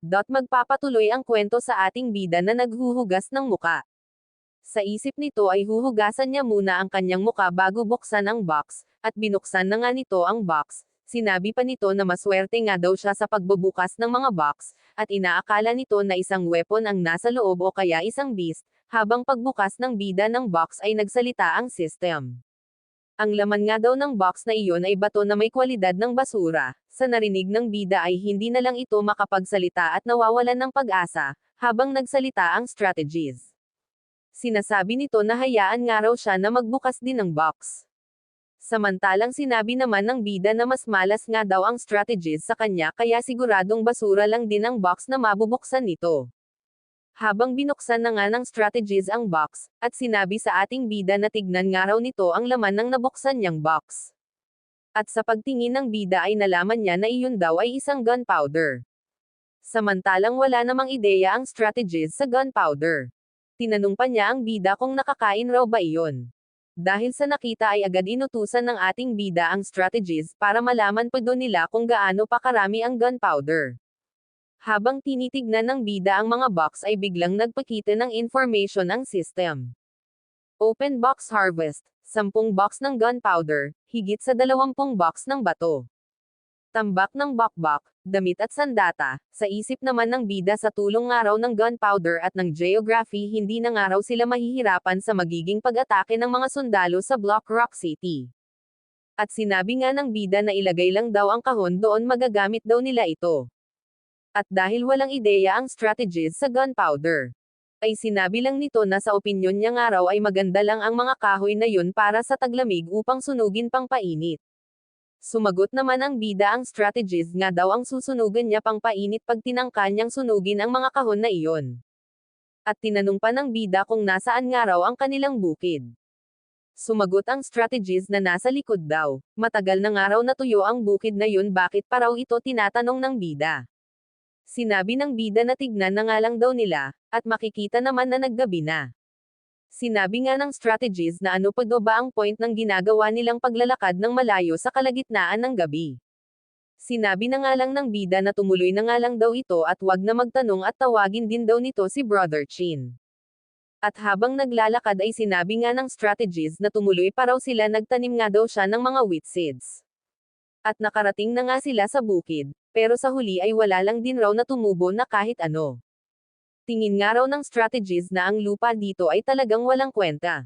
Magpapatuloy ang kwento sa ating bida na naghuhugas ng muka. Sa isip nito ay huhugasan niya muna ang kanyang muka bago buksan ang box, at binuksan na nga nito ang box. Sinabi pa nito na maswerte nga daw siya sa pagbubukas ng mga box, at inaakala nito na isang weapon ang nasa loob o kaya isang beast, habang pagbukas ng bida ng box ay nagsalita ang system. Ang laman nga daw ng box na iyon ay bato na may kwalidad ng basura. Sa narinig ng bida ay hindi na lang ito makapagsalita at nawawalan ng pag-asa, habang nagsalita ang strategies. Sinasabi nito na hayaan nga raw siya na magbukas din ng box. Samantalang sinabi naman ng bida na mas malas nga daw ang strategies sa kanya kaya siguradong basura lang din ang box na mabubuksan nito. Habang binuksan na nga ng strategies ang box, at sinabi sa ating bida na tignan nga raw nito ang laman ng nabuksan niyang box. At sa pagtingin ng bida ay nalaman niya na iyon daw ay isang gunpowder. Samantalang wala namang ideya ang strategies sa gunpowder. Tinanong pa niya ang bida kung nakakain raw ba iyon. Dahil sa nakita ay agad inutusan ng ating bida ang strategies para malaman pa doon nila kung gaano pa karami ang gunpowder. Habang tinitignan ng bida ang mga box ay biglang nagpakita ng information ang system. Open box harvest, 10 box ng gunpowder, higit sa 20 box ng bato. Tambak ng bakbak, damit at sandata, sa isip naman ng bida sa tulong nga raw ng gunpowder at ng geography hindi na nga raw sila mahihirapan sa magiging pag-atake ng mga sundalo sa Block Rock City. At sinabi nga ng bida na ilagay lang daw ang kahon doon magagamit daw nila ito. At dahil walang ideya ang strategies sa gunpowder, ay sinabi lang nito na sa opinyon niya nga raw ay maganda lang ang mga kahoy na yun para sa taglamig upang sunugin pang painit. Sumagot naman ang bida ang strategies nga daw ang susunugan niya pang painit pag tinangka niyang sunugin ang mga kahon na iyon. At tinanong pa ng bida kung nasaan nga raw ang kanilang bukid. Sumagot ang strategies na nasa likod daw, matagal na nga raw natuyo ang bukid na yun bakit pa raw ito tinatanong ng bida. Sinabi ng bida na tignan na nga lang daw nila, at makikita naman na naggabi na. Sinabi nga ng strategies na ano pa daw ba ang point ng ginagawa nilang paglalakad ng malayo sa kalagitnaan ng gabi. Sinabi na nga lang ng bida na tumuloy na nga lang daw ito at wag na magtanong at tawagin din daw nito si Brother Chin. At habang naglalakad ay sinabi nga ng strategies na tumuloy pa raw sila nagtanim nga daw siya ng mga wheat seeds. At nakarating na nga sila sa bukid, pero sa huli ay wala lang din raw na tumubo na kahit ano. Tingin nga raw ng strategies na ang lupa dito ay talagang walang kwenta.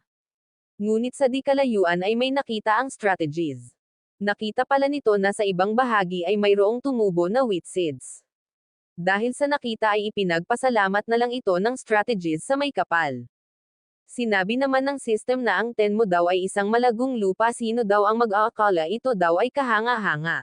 Ngunit sa di kalayuan ay may nakita ang strategies. Nakita pala nito na sa ibang bahagi ay mayroong tumubo na wheat seeds. Dahil sa nakita ay ipinagpasalamat na lang ito ng strategies sa may kapal. Sinabi naman ng system na ang Tenmo daw ay isang malagong lupa sino daw ang mag-aakala ito daw ay kahanga-hanga.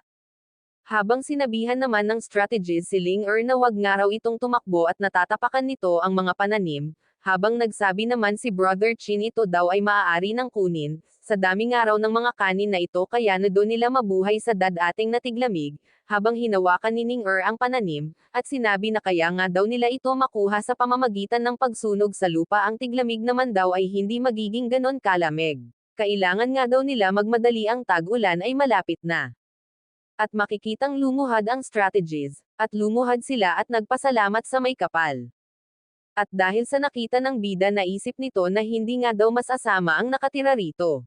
Habang sinabihan naman ng strategies si Ling Er na wag nga raw itong tumakbo at natatapakan nito ang mga pananim, habang nagsabi naman si Brother Chin ito daw ay maaari nang kunin, sa dami nga raw ng mga kanin na ito kaya na doon nila mabuhay sa dadating na tiglamig, habang hinawakan ni Ning Er ang pananim, at sinabi na kaya nga daw nila ito makuha sa pamamagitan ng pagsunog sa lupa ang tiglamig naman daw ay hindi magiging ganon kalamig. Kailangan nga daw nila magmadali ang tag-ulan ay malapit na. At makikitang lumuhad ang strategies, at lumuhad sila at nagpasalamat sa may kapal. At dahil sa nakita ng bida naisip nito na hindi nga daw masasama ang nakatira rito.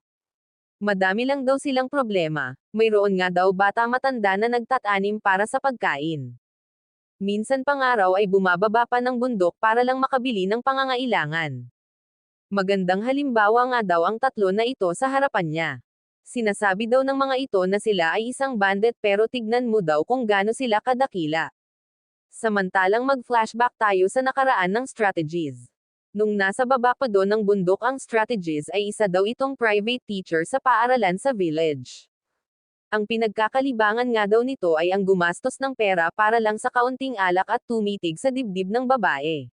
Madami lang daw silang problema, mayroon nga daw bata matanda na nagtatanim para sa pagkain. Minsan pang araw ay bumababa pa ng bundok para lang makabili ng pangangailangan. Magandang halimbawa nga daw ang tatlo na ito sa harapan niya. Sinasabi daw ng mga ito na sila ay isang bandit pero tignan mo daw kung gaano sila kadakila. Samantalang mag-flashback tayo sa nakaraan ng strategies. Nung nasa baba pa doon ng bundok ang strategies ay isa daw itong private teacher sa paaralan sa village. Ang pinagkakalibangan nga daw nito ay ang gumastos ng pera para lang sa kaunting alak at tumitig sa dibdib ng babae.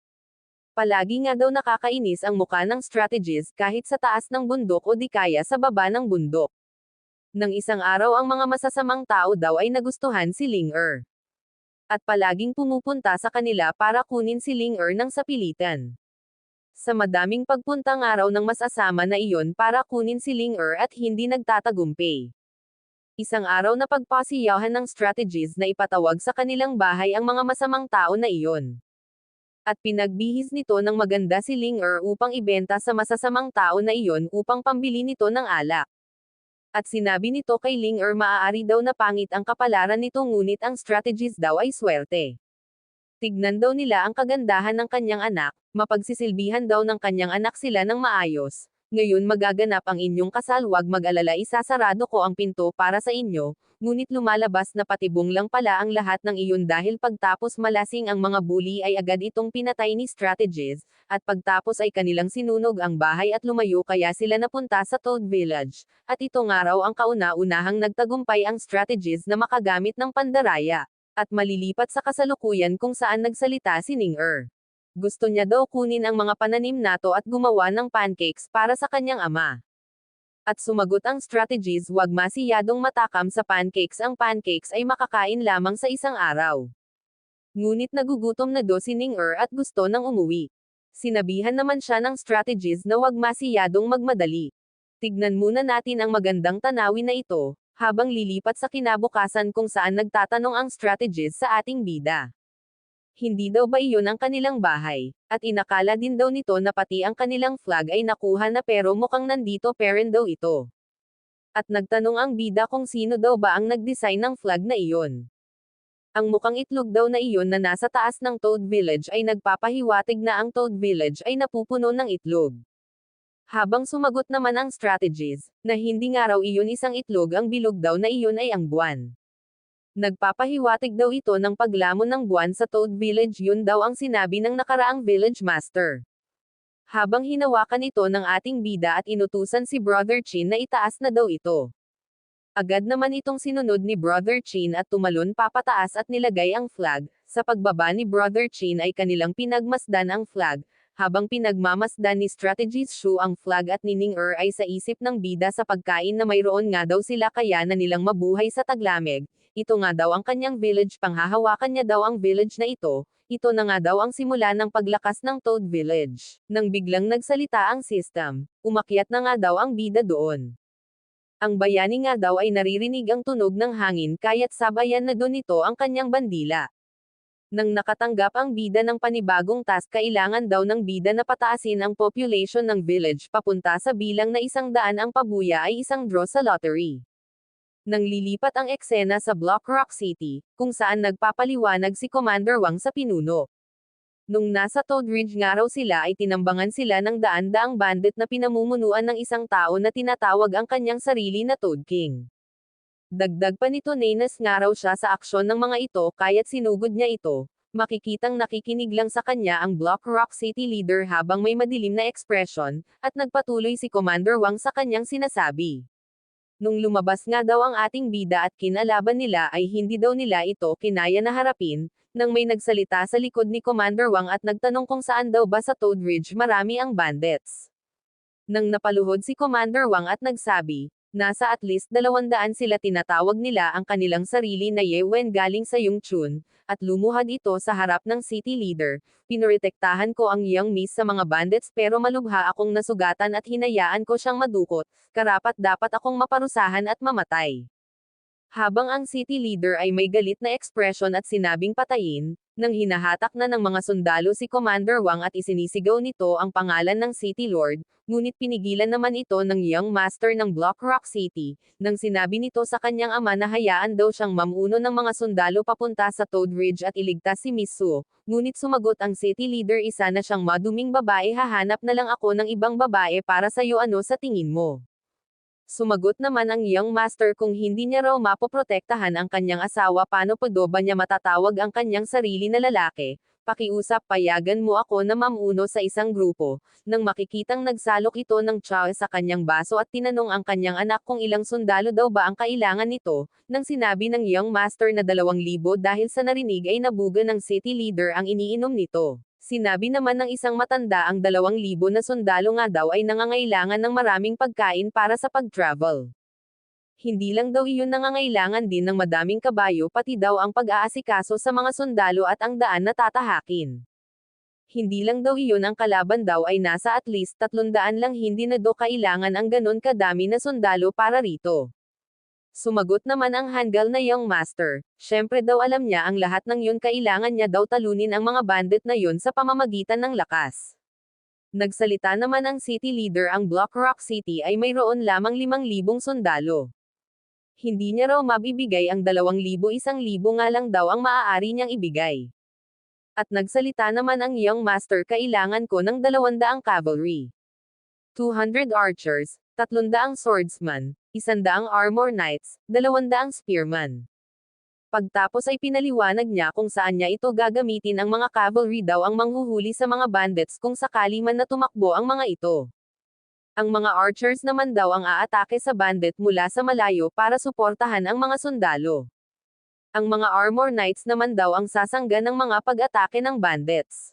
Palagi nga daw nakakainis ang muka ng strategies kahit sa taas ng bundok o di kaya sa baba ng bundok. Nang isang araw ang mga masasamang tao daw ay nagustuhan si Ling Er. At palaging pumupunta sa kanila para kunin si Ling Er ng sapilitan. Sa madaming pagpuntang araw ng masasama na iyon para kunin si Ling Er at hindi nagtatagumpay. Isang araw na pagpasiyahan ng strategies na ipatawag sa kanilang bahay ang mga masamang tao na iyon. At pinagbihis nito ng maganda si Ling upang ibenta sa masasamang tao na iyon upang pambili nito ng alak. At sinabi nito kay Ling maaari daw na pangit ang kapalaran nito ngunit ang strategies daw ay swerte. Tignan daw nila ang kagandahan ng kanyang anak, mapagsisilbihan daw ng kanyang anak sila ng maayos. Ngayon magaganap ang inyong kasal, wag mag-alala, isasarado ko ang pinto para sa inyo, ngunit lumalabas na patibong lang pala ang lahat ng iyon dahil pagtapos malasing ang mga bully ay agad itong pinatay ni strategies, at pagtapos ay kanilang sinunog ang bahay at lumayo kaya sila napunta sa Toad Village. At ito nga raw ang kauna-unahang nagtagumpay ang strategies na makagamit ng pandaraya. At malilipat sa kasalukuyan kung saan nagsalita si Ning Gusto niya daw kunin ang mga pananim nato at gumawa ng pancakes para sa kanyang ama. At sumagot ang strategies, wag masiyadong matakam sa pancakes, ang pancakes ay makakain lamang sa isang araw. Ngunit nagugutom na do si Ning at gusto nang umuwi. Sinabihan naman siya ng strategies na wag masiyadong magmadali. Tignan muna natin ang magandang tanawin na ito, habang lilipat sa kinabukasan kung saan nagtatanong ang strategies sa ating bida. Hindi daw ba iyon ang kanilang bahay, at inakala din daw nito na pati ang kanilang flag ay nakuha na pero mukhang nandito pa rin daw ito. At nagtanong ang bida kung sino daw ba ang nag-design ng flag na iyon. Ang mukhang itlog daw na iyon na nasa taas ng Toad Village ay nagpapahiwatig na ang Toad Village ay napupuno ng itlog. Habang sumagot naman ang strategies, na hindi nga raw iyon isang itlog, ang bilog daw na iyon ay ang buwan. Nagpapahiwatig daw ito ng paglamon ng buwan sa Toad Village, yun daw ang sinabi ng nakaraang village master. Habang hinawakan ito ng ating bida at inutusan si Brother Chin na itaas na daw ito. Agad naman itong sinunod ni Brother Chin at tumalon papataas at nilagay ang flag. Sa pagbaba ni Brother Chin ay kanilang pinagmasdan ang flag, habang pinagmamasdan ni Strategies Shu ang flag at ni Ning ay sa isip ng bida sa pagkain na mayroon nga daw sila kaya na nilang mabuhay sa taglamig. Ito nga daw ang kanyang village, panghahawakan niya daw ang village na ito. Ito na nga daw ang simula ng paglakas ng Toad Village. Nang biglang nagsalita ang system, umakyat na nga daw ang bida doon. Ang bayani nga daw ay naririnig ang tunog ng hangin kaya't sabayan na doon ito ang kanyang bandila. Nang nakatanggap ang bida ng panibagong task, kailangan daw ng bida na pataasin ang population ng village papunta sa bilang na 100 ang pabuya ay isang draw sa lottery. Nang lilipat ang eksena sa Block Rock City, kung saan nagpapaliwanag si Commander Wang sa pinuno. Nung nasa Toad Ridge nga raw sila ay tinambangan sila ng daan-daang bandit na pinamumunuan ng isang tao na tinatawag ang kanyang sarili na Toad King. Dagdag pa nito, nanas nga raw siya sa aksyon ng mga ito kaya't sinugod niya ito. Makikitang nakikinig lang sa kanya ang Block Rock City leader habang may madilim na ekspresyon, at nagpatuloy si Commander Wang sa kanyang sinasabi. Nung lumabas nga daw ang ating bida at kinalaban nila ay hindi daw nila ito kinaya na harapin, nang may nagsalita sa likod ni Commander Wang at nagtanong kung saan daw ba sa Toad Ridge marami ang bandits. Nang napaluhod si Commander Wang at nagsabi, nasa at least 200 sila, tinatawag nila ang kanilang sarili na Yewen galing sa Yongchun, at lumuhad ito sa harap ng city leader. Pinrotektahan ko ang Young Miss sa mga bandits pero malubha akong nasugatan at hinayaan ko siyang madukot, karapat dapat akong maparusahan at mamatay. Habang ang city leader ay may galit na ekspresyon at sinabing patayin, nang hinahatak na ng mga sundalo si Commander Wang at isinisigaw nito ang pangalan ng City Lord, ngunit pinigilan naman ito ng Young Master ng Block Rock City, nang sinabi nito sa kanyang ama na hayaan daw siyang mamuno ng mga sundalo papunta sa Toad Ridge at iligtas si Miss Su. Ngunit sumagot ang city leader, isa na siyang maduming babae, hahanap na lang ako ng ibang babae para sa'yo, ano sa tingin mo? Sumagot naman ang Young Master, kung hindi niya raw mapoprotektahan ang kanyang asawa, paano pa do ba niya matatawag ang kanyang sarili na lalaki? Pakiusap, payagan mo ako na mamuno sa isang grupo. Nang makikitang nagsalok ito ng chow sa kanyang baso at tinanong ang kanyang anak kung ilang sundalo daw ba ang kailangan nito, nang sinabi ng Young Master na 2,000 dahil sa narinig ay nabuga ng city leader ang iniinom nito. Sinabi naman ng isang matanda ang 2,000 na sundalo nga daw ay nangangailangan ng maraming pagkain para sa pag-travel. Hindi lang daw iyon, nangangailangan din ng madaming kabayo, pati daw ang pag-aasikaso sa mga sundalo at ang daan na tatahakin. Hindi lang daw iyon, ang kalaban daw ay nasa at least 300 lang, hindi na do kailangan ang ganon kadami na sundalo para rito. Sumagot naman ang Hangul na young master. Siyempre daw alam niya ang lahat ng yun, kailangan niya daw talunin ang mga bandit na yun sa pamamagitan ng lakas. Nagsalita naman ang city leader, ang Block Rock City ay mayroon lamang 5,000 sundalo. Hindi niya raw mabibigay ang 2,000, 1,000 nga lang daw ang maaari niyang ibigay. At nagsalita naman ang young master, kailangan ko ng 200 cavalry, 200 archers, 300 swordsman, 100 armor knights, 200 spearman. Pagtapos ay pinaliwanag niya kung saan niya ito gagamitin. Ang mga cavalry daw ang manghuhuli sa mga bandits kung sakali man na tumakbo ang mga ito. Ang mga archers naman daw ang aatake sa bandit mula sa malayo para suportahan ang mga sundalo. Ang mga armor knights naman daw ang sasangga ng mga pag-atake ng bandits.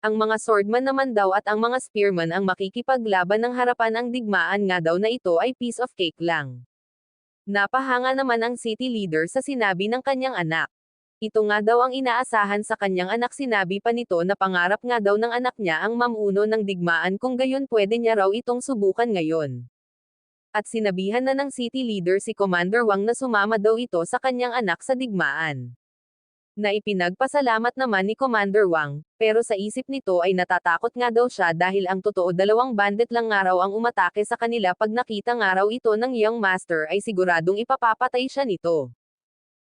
Ang mga swordman naman daw at ang mga spearman ang makikipaglaban ng harapan. Ang digmaan nga daw na ito ay piece of cake lang. Napahanga naman ang city leader sa sinabi ng kanyang anak. Ito nga daw ang inaasahan sa kanyang anak. Sinabi pa nito na pangarap nga daw ng anak niya ang mamuno ng digmaan, kung gayon pwede niya raw itong subukan ngayon. At sinabihan na ng city leader si Commander Wang na sumama daw ito sa kanyang anak sa digmaan. Na ipinagpasalamat naman ni Commander Wang, pero sa isip nito ay natatakot nga daw siya dahil ang totoo 2 bandit lang nga raw ang umatake sa kanila. Pag nakita nga raw ito ng young master ay siguradong ipapapatay siya nito.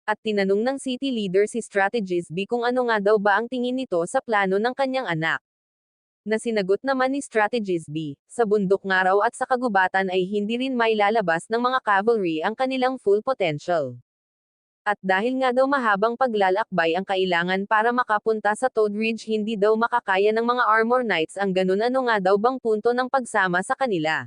At tinanong ng city leader si Strategist B kung ano nga daw ba ang tingin nito sa plano ng kanyang anak. Na sinagot naman ni Strategist B, sa bundok nga raw at sa kagubatan ay hindi rin mailalabas ng mga cavalry ang kanilang full potential. At dahil nga daw mahabang paglalakbay ang kailangan para makapunta sa Toad Ridge, hindi daw makakaya ng mga armor knights ang ganun. Ano nga daw bang punto ng pagsama sa kanila?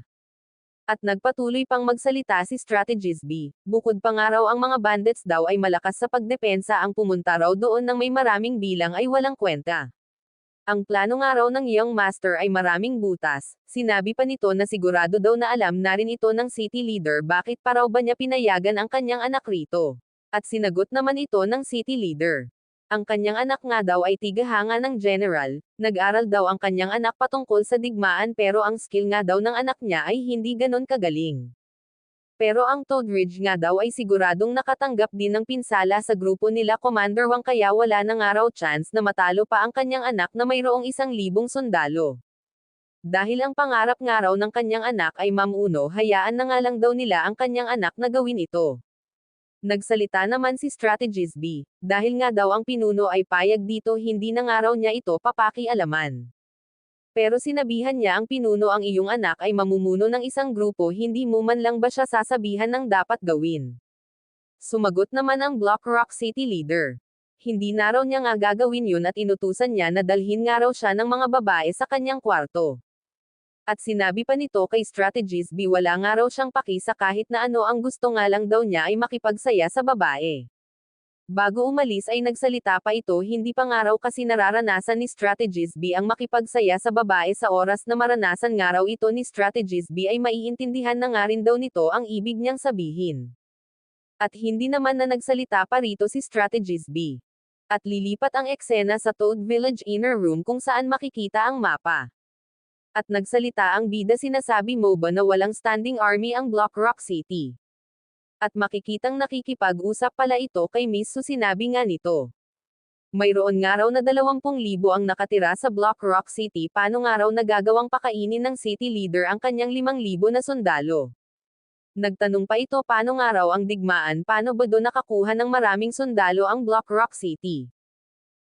At nagpatuloy pang magsalita si Strategist B, bukod pa nga raw ang mga bandits daw ay malakas sa pagdepensa, ang pumunta raw doon ng may maraming bilang ay walang kwenta. Ang plano nga raw ng young master ay maraming butas. Sinabi pa nito na sigurado daw na alam na rin ito ng city leader, bakit pa raw ba niya pinayagan ang kanyang anak rito. At sinagot naman ito ng city leader. Ang kanyang anak nga daw ay tigahanga ng general, nag-aral daw ang kanyang anak patungkol sa digmaan, pero ang skill nga daw ng anak niya ay hindi ganon kagaling. Pero ang Toad Ridge nga daw ay siguradong nakatanggap din ng pinsala sa grupo nila Commander Wang, kaya wala na nga raw chance na matalo pa ang kanyang anak na mayroong 1,000 sundalo. Dahil ang pangarap nga raw ng kanyang anak ay mamuno, hayaan na nga lang daw nila ang kanyang anak na gawin ito. Nagsalita naman si Strategist B, dahil nga daw ang pinuno ay payag dito, hindi na nga raw niya ito papakialaman. Pero sinabihan niya ang pinuno, ang iyong anak ay mamumuno ng isang grupo, hindi mo man lang ba siya sasabihan ng dapat gawin? Sumagot naman ang Block Rock City leader. Hindi na raw niya nga gagawin yun at inutusan niya na dalhin nga raw siya ng mga babae sa kanyang kwarto. At sinabi pa nito kay Strategist B, wala nga raw siyang paki sa kahit na ano, ang gusto nga lang daw niya ay makipagsaya sa babae. Bago umalis ay nagsalita pa ito, hindi pa nga raw kasi nararanasan ni Strategist B ang makipagsaya sa babae. Sa oras na maranasan nga raw ito ni Strategist B ay maiintindihan na nga rin daw nito ang ibig niyang sabihin. At hindi naman na nagsalita pa rito si Strategist B. At lilipat ang eksena sa Toad Village Inner Room kung saan makikita ang mapa. At nagsalita ang bida, sinasabi mo ba na walang standing army ang Block Rock City? At makikitang nakikipag-usap pala ito kay Miss Su, sinabi nga nito. Mayroon nga raw na 20,000 ang nakatira sa Block Rock City, paano nga raw nagagawang pakainin ng city leader ang kanyang 5,000 na sundalo? Nagtanong pa ito, paano nga raw ang digmaan, paano ba doon nakakuha ng maraming sundalo ang Block Rock City?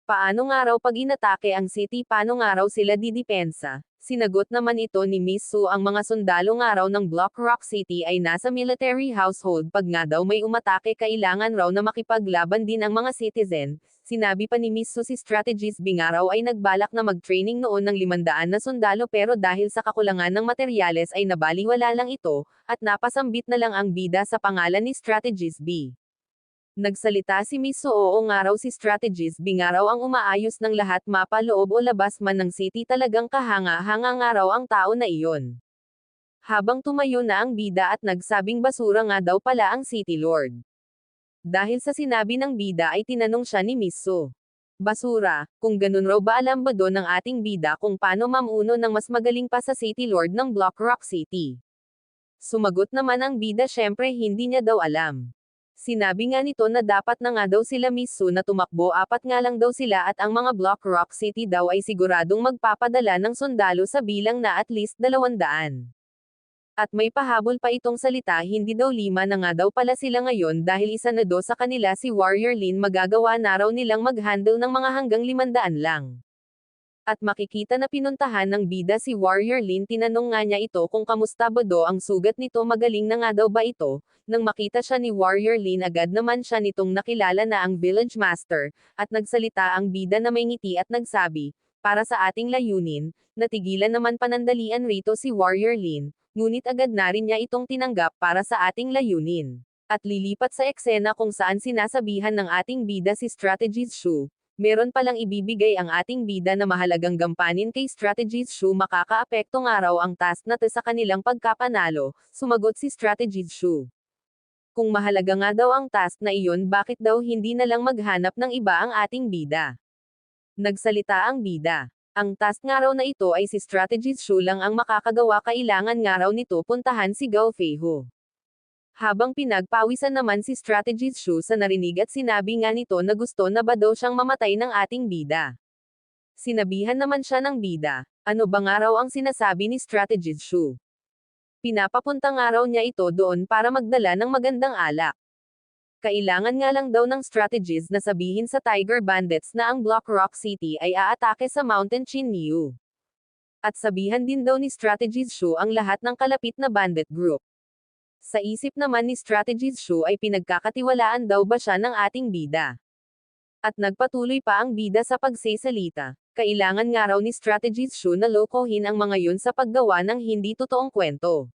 Paano nga raw pag inatake ang city, paano nga raw sila didepensa? Sinagot naman ito ni Miss Su, ang mga sundalo nga raw ng Block Rock City ay nasa military household, pag nga daw may umatake kailangan raw na makipaglaban din ang mga citizen. Sinabi pa ni Miss Su, si Strategist B nga raw ay nagbalak na mag-training noon ng 500 na sundalo, pero dahil sa kakulangan ng materyales ay nabaliwala lang ito, at napasambit na lang ang bida sa pangalan ni Strategist B. Nagsalita si Miss Su, oo nga raw si Strategist B nga raw ang umaayos ng lahat, mapa loob o labas man ng city, talagang kahanga-hanga nga raw ang tao na iyon. Habang tumayo na ang bida at nagsabing basura nga daw pala ang City Lord. Dahil sa sinabi ng bida ay tinanong siya ni Miss Su. Basura, kung ganun raw ba, alam ba doon ng ating bida kung paano mamuno ng mas magaling pa sa City Lord ng Block Rock City? Sumagot naman ang bida syempre hindi niya daw alam. Sinabi nga nito na dapat na nga daw sila Miss Su na tumakbo, apat nga lang daw sila at ang mga Block Rock City daw ay siguradong magpapadala ng sundalo sa bilang na at least 200. At may pahabol pa itong salita, hindi daw 5 na nga daw pala sila ngayon dahil isa na do sa kanila si Warrior Lin, magagawa na raw nilang mag-handle ng mga hanggang 500 lang. At makikita na pinuntahan ng bida si Warrior Lin, tinanong nga niya ito kung kamusta ba do ang sugat nito, magaling na nga daw ba ito. Nang makita siya ni Warrior Lin, agad naman siya nitong nakilala na ang Village Master, at nagsalita ang bida na may ngiti at nagsabi, para sa ating layunin, natigilan naman panandalian rito si Warrior Lin, ngunit agad na rin niya itong tinanggap para sa ating layunin. At lilipat sa eksena kung saan sinasabihan ng ating bida si Strategies Shu. Meron palang ibibigay ang ating bida na mahalagang gampanin kay Strategies Shu, makakaapekto nga raw ang task na to sa kanilang pagkapanalo, sumagot si Strategies Shu. Kung mahalaga nga daw ang task na iyon, bakit daw hindi na lang maghanap ng iba ang ating bida? Nagsalita ang bida. Ang task nga raw na ito ay si Strategies Shu lang ang makakagawa, kailangan nga raw nito puntahan si Gao Feihu. Habang pinagpawisan naman si Strategies Shu sa narinig at sinabi nga nito na gusto na ba daw siyang mamatay ng ating bida. Sinabihan naman siya ng bida, ano ba nga raw ang sinasabi ni Strategies Shu? Pinapapunta nga raw niya ito doon para magdala ng magandang alak. Kailangan nga lang daw ng strategies na sabihin sa Tiger Bandits na ang Block Rock City ay aatake sa Mountain Chinyu. At sabihan din daw ni Strategies Shu ang lahat ng kalapit na bandit group. Sa isip naman ni Strategies Shu ay pinagkakatiwalaan daw ba siya ng ating bida. At nagpatuloy pa ang bida sa pagsasalita. Kailangan nga raw ni Strategies Shu na lokohin ang mga yun sa paggawa ng hindi totoong kwento.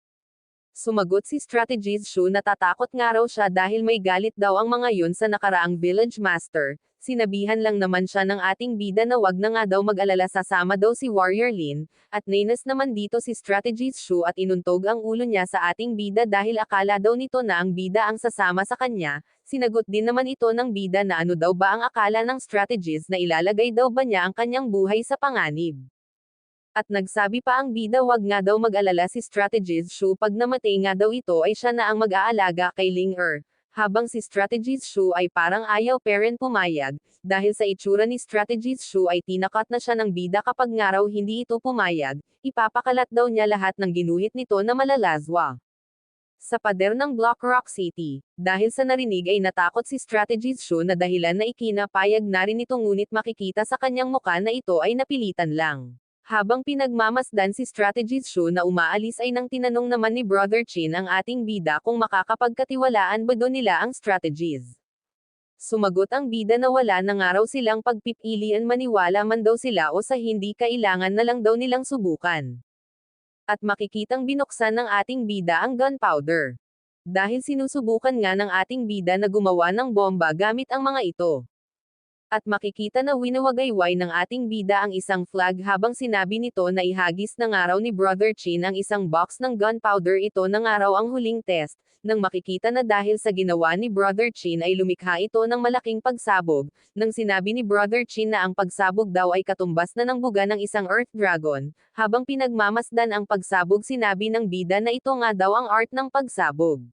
Sumagot si Strategies Shu, natatakot nga raw siya dahil may galit daw ang mga yun sa nakaraang Village Master. Sinabihan lang naman siya ng ating bida na wag na nga daw mag-alala, sasama daw si Warrior Lin, at nainas naman dito si Strategies Shu at inuntog ang ulo niya sa ating bida dahil akala daw nito na ang bida ang sasama sa kanya. Sinagot din naman ito ng bida na ano daw ba ang akala ng Strategies na ilalagay daw ba niya ang kanyang buhay sa panganib. At nagsabi pa ang bida wag nga daw mag-alala si Strategies Shu, pag namatay nga daw ito ay siya na ang mag-aalaga kay Ling Er. Habang si Strategies Shu ay parang ayaw pa rin pumayag, dahil sa itsura ni Strategies Shu ay tinakat na siya ng bida kapag nga raw hindi ito pumayag, ipapakalat daw niya lahat ng ginuhit nito na malalaswa. Sa pader ng Block Rock City, dahil sa narinig ay natakot si Strategies Shu na dahilan na ikinapayag na rin ito, ngunit makikita sa kanyang muka na ito ay napilitan lang. Habang pinagmamasdan si Strategies Shu na umaalis ay nang tinanong naman ni Brother Chin ang ating bida kung makakapagkatiwalaan ba doon nila ang strategies. Sumagot ang bida na wala na nga raw silang pagpipilian, maniwala man daw sila o sa hindi, kailangan na lang daw nilang subukan. At makikitang binuksan ng ating bida ang gunpowder. Dahil sinusubukan nga ng ating bida na gumawa ng bomba gamit ang mga ito. At makikita na winawagayway ng ating bida ang isang flag habang sinabi nito na ihagis na nga raw ni Brother Chin ang isang box ng gunpowder. Ito na nga raw ang huling test, nang makikita na dahil sa ginawa ni Brother Chin ay lumikha ito ng malaking pagsabog, nang sinabi ni Brother Chin na ang pagsabog daw ay katumbas na ng buga ng isang Earth Dragon. Habang pinagmamasdan ang pagsabog, sinabi ng bida na ito nga daw ang art ng pagsabog.